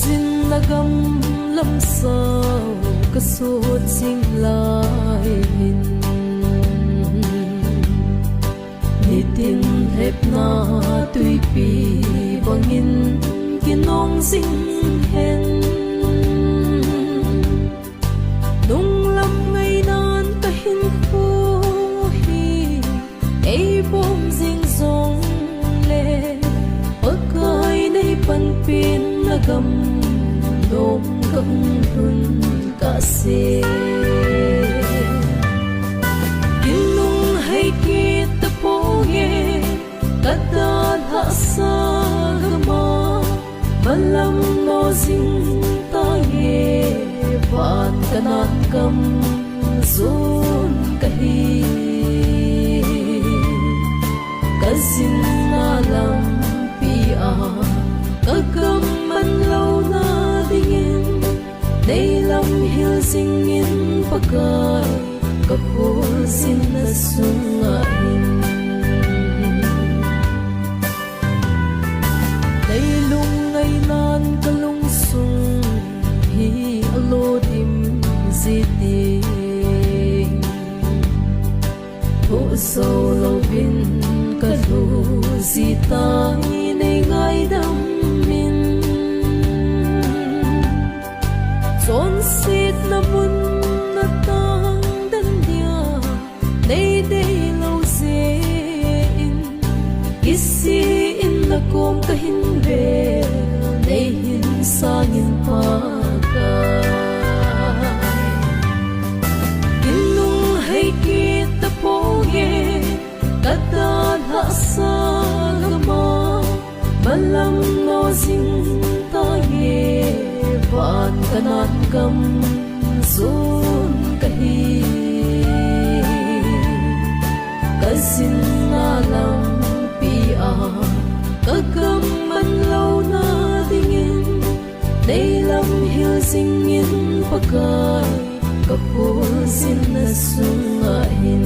zin na gam lam sao ka suot sing lai hin nitin hep na tui pi bangin kinong sing hen nung lam ngay nan ka hin khu hi ei bom sing song le pakai nei pan pin na gam dom gam hun ka se kinung hay kita po ye kadan ha sa gama malam no sing ta ye van kanat kam zon kahi kazin na lam pia kagam man lâu na dingin day lam hil singin pagay kapul sin na sungain day lungay nan kalungsung hi alodim ziting ho so lovin kalu zitang inay ngay dam son sit na mun na tang dan dia day day lâu se in kisi in na kom kahin ve day hin sangin pa kinung hay kita po ye kadan ha sa gama malam no sing ta ye van kanat kam zon kahi kazin na lam pia kagam man lâu na dingin day lam hil singin pagay kapul sin na sungahin